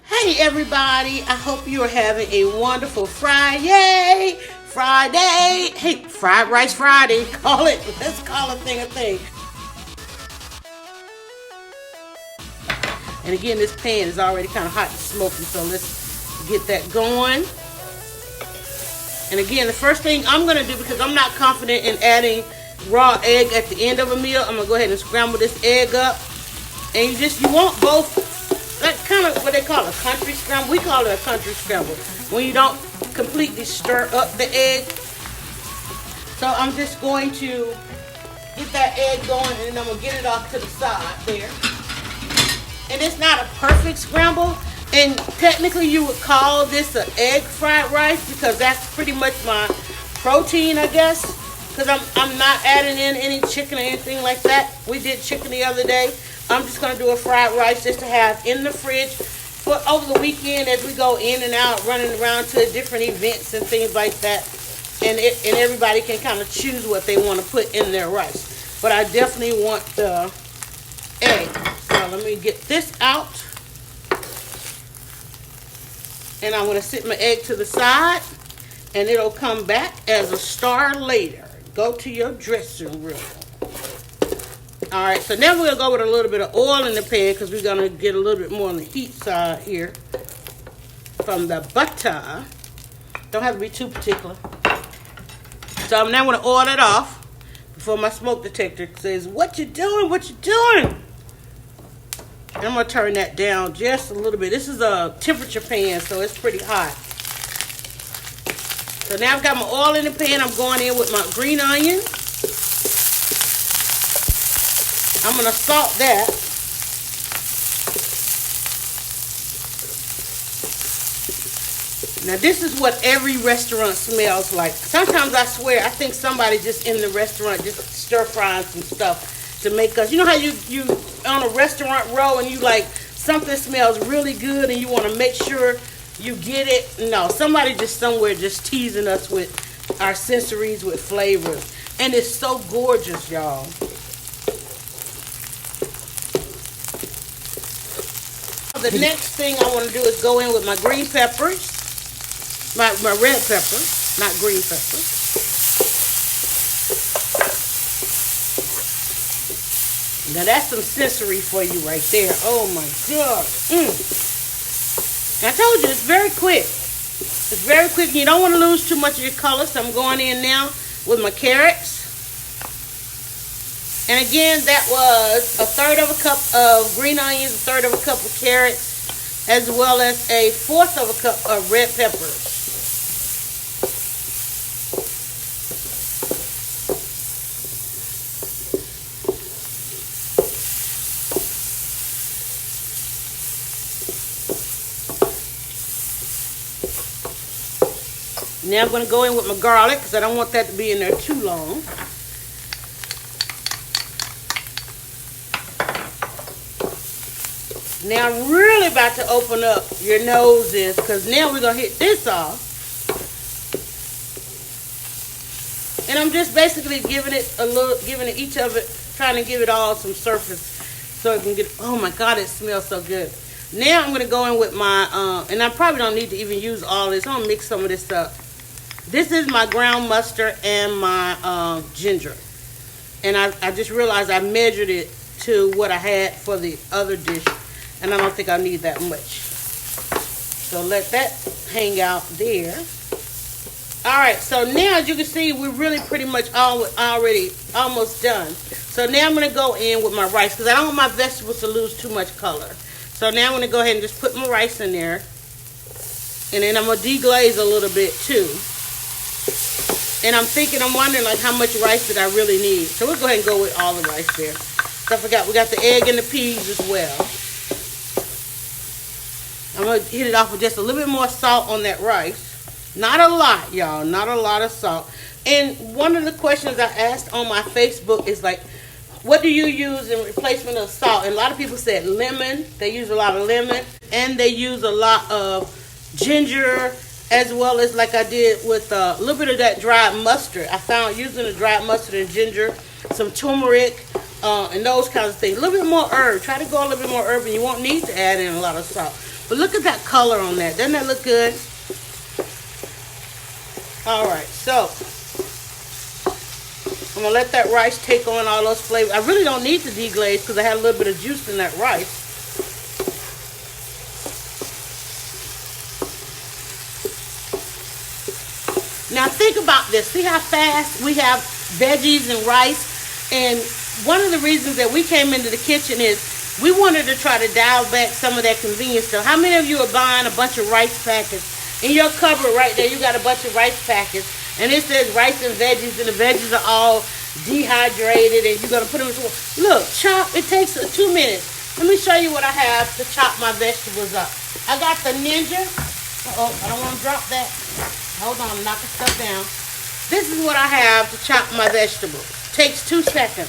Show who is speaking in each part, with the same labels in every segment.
Speaker 1: Hey everybody, I hope you are having a wonderful Friday. Hey, fried rice Friday. Let's call a thing a thing. And again, this pan is already kind of hot and smoky, so let's get that going. And again, the first thing I'm going to do, because I'm not confident in adding raw egg at the end of a meal, I'm going to go ahead and scramble this egg up. And you want both. That's kind of what they call a country scramble. We call it a country scramble when you don't completely stir up the egg. So I'm just going to get that egg going, and then I'm going to get it off to the side there. And it's not a perfect scramble, and technically you would call this an egg fried rice because that's pretty much my protein, I guess, because I'm not adding in any chicken or anything like that. We did chicken the other day. I'm just going to do a fried rice just to have in the fridge for over the weekend as we go in and out, running around to different events and things like that. And everybody can kind of choose what they want to put in their rice. But I definitely want the egg. So let me get this out. And I'm going to sit my egg to the side, and it'll come back as a star later. Go to your dressing room. Alright, so now we're going to go with a little bit of oil in the pan because we're going to get a little bit more on the heat side here from the butter. Don't have to be too particular. So I'm now going to oil it off before my smoke detector says, "What you doing? What you doing?" And I'm going to turn that down just a little bit. This is a temperature pan, so it's pretty hot. So now I've got my oil in the pan. I'm going in with my green onion. I'm going to salt that. Now this is what every restaurant smells like. Sometimes I swear I think somebody just in the restaurant just stir frying some stuff to make us. You know how you on a restaurant row and you like something smells really good and you want to make sure you get it? No, somebody just somewhere just teasing us with our sensories with flavors. And it's so gorgeous, y'all. The next thing I want to do is go in with my green peppers, my red pepper, not green pepper. Now that's some sensory for you right there. Oh my God. I told you, it's very quick. It's very quick. You don't want to lose too much of your color, so I'm going in now with my carrots. And again, that was 1/3 of a cup of green onions, 1/3 of a cup of carrots, as well as 1/4 of a cup of red peppers. Now I'm going to go in with my garlic because I don't want that to be in there too long. Now I'm really about to open up your noses because now we're going to hit this off. And I'm just basically giving it each of it, trying to give it all some surface so it can get, oh my God, it smells so good. Now I'm going to go in with my, and I probably don't need to even use all this. I'm going to mix some of this up. This is my ground mustard and my ginger. And I just realized I measured it to what I had for the other dish. And I don't think I need that much. So let that hang out there. Alright, so now as you can see, we're really pretty much already almost done. So now I'm going to go in with my rice because I don't want my vegetables to lose too much color. So now I'm going to go ahead and just put my rice in there. And then I'm going to deglaze a little bit too. And I'm wondering like how much rice did I really need. So we'll go ahead and go with all the rice there. So I forgot, we got the egg and the peas as well. I'm going to hit it off with just a little bit more salt on that rice. Not a lot, y'all. Not a lot of salt. And one of the questions I asked on my Facebook is like, what do you use in replacement of salt? And a lot of people said lemon. They use a lot of lemon. And they use a lot of ginger, as well as like I did with a little bit of that dried mustard. I found using the dried mustard and ginger, some turmeric, and those kinds of things. A little bit more herb. Try to go a little bit more herb, and you won't need to add in a lot of salt. But look at that color on that. Doesn't that look good? All right, so I'm gonna let that rice take on all those flavors. I really don't need to deglaze because I had a little bit of juice in that rice. Now think about this. See how fast we have veggies and rice? And one of the reasons that we came into the kitchen is we wanted to try to dial back some of that convenience stuff. How many of you are buying a bunch of rice packets? In your cupboard right there, you got a bunch of rice packets. And it says rice and veggies, and the veggies are all dehydrated, and you're going to put them in. Look, chop. It takes 2 minutes. Let me show you what I have to chop my vegetables up. I got the Ninja. Uh-oh, I don't want to drop that. Hold on, I'm knocking stuff down. This is what I have to chop my vegetables. Takes 2 seconds.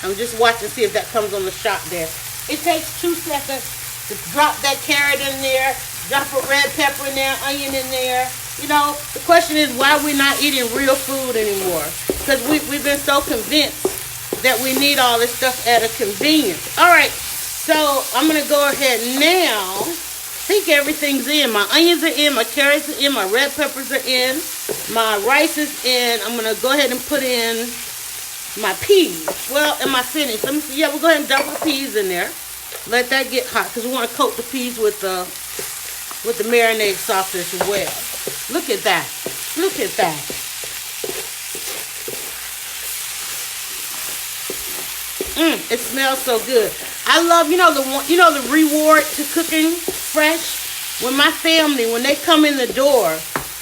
Speaker 1: I'm just watching to see if that comes on the shop there. It takes 2 seconds to drop that carrot in there, drop a red pepper in there, onion in there. You know, the question is why we're not eating real food anymore. Because we've been so convinced that we need all this stuff at a convenience. All right, so I'm going to go ahead now. I think everything's in. My onions are in, my carrots are in, my red peppers are in, my rice is in. I'm going to go ahead and put in my peas. Well, am I finished? Let me see. Yeah, we'll go ahead and dump the peas in there. Let that get hot because we want to coat the peas with the marinade sauce as well. Look at that. Look at that. It smells so good. I love, the reward to cooking fresh. When my family, when they come in the door,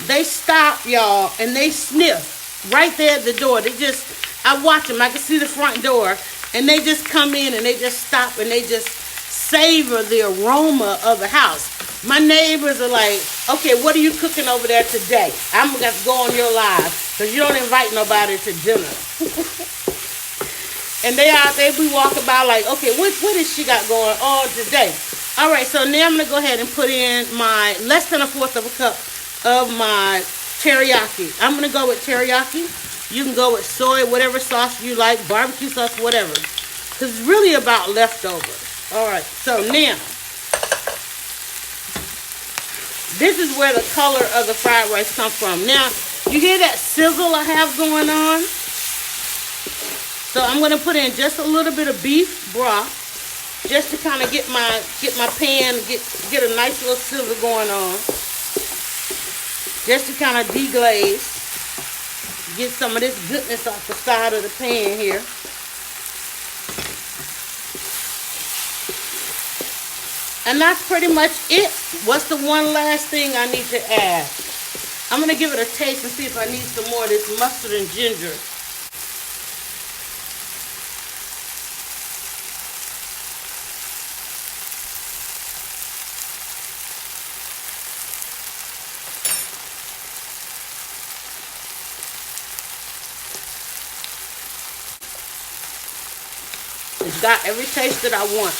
Speaker 1: they stop, y'all, and they sniff right there at the door. I watch them. I can see the front door, and they just come in and they just stop and they just savor the aroma of the house. My neighbors are like, okay, what are you cooking over there today? I'm going to have to go on your live because you don't invite nobody to dinner. And they be walking by like, okay, what is she got going on today? All right, so now I'm going to go ahead and put in my less than 1/4 of a cup of my teriyaki. I'm going to go with teriyaki. You can go with soy, whatever sauce you like, barbecue sauce, whatever. Because it's really about leftovers. All right, so now, this is where the color of the fried rice comes from. Now, you hear that sizzle I have going on? So I'm going to put in just a little bit of beef broth, just to kind of get my pan, get a nice little sizzle going on. Just to kind of deglaze, get some of this goodness off the side of the pan here. And that's pretty much it. What's the one last thing I need to add? I'm going to give it a taste and see if I need some more of this mustard and ginger. It's got every taste that I want.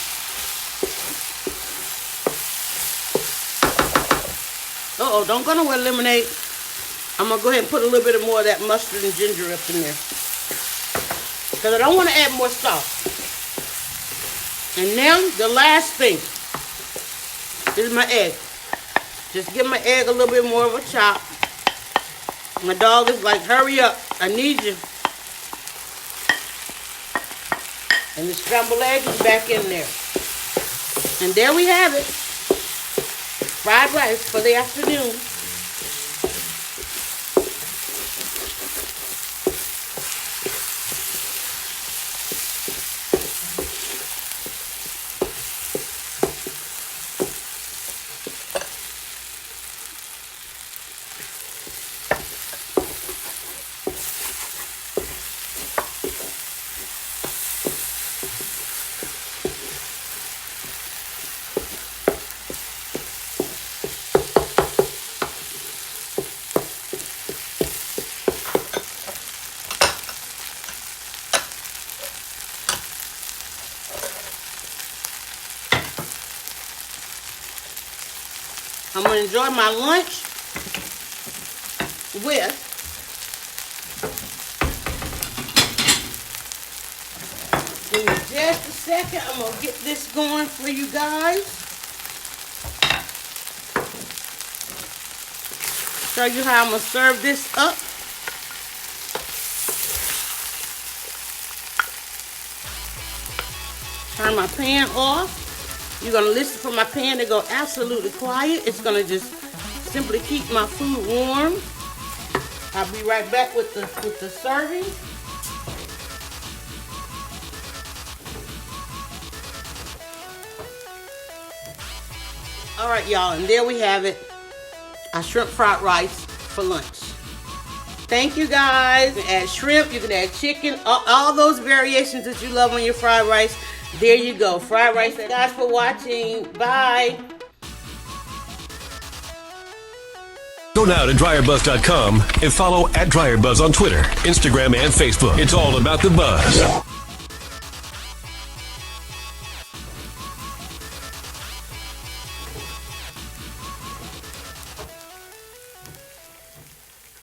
Speaker 1: Uh-oh, don't go nowhere, lemonade. I'm going to go ahead and put a little bit more of that mustard and ginger up in there. Because I don't want to add more salt. And now, the last thing. This is my egg. Just give my egg a little bit more of a chop. My dog is like, hurry up. I need you. And the scrambled egg is back in there. And there we have it. Fried rice for the afternoon. I'm going to enjoy my lunch with give me just a second. I'm going to get this going for you guys. Show you how I'm going to serve this up. Turn my pan off. You're going to listen for my pan to go absolutely quiet. It's going to just simply keep my food warm. I'll be right back with the serving. All right, y'all, and there we have it. Our shrimp fried rice for lunch. Thank you, guys. You can add shrimp, you can add chicken, all those variations that you love on your fried rice. There you go, fried rice. Thanks, guys, for watching. Bye.
Speaker 2: Go now to DryerBuzz.com and follow @DryerBuzz on Twitter, Instagram, and Facebook. It's all about the buzz.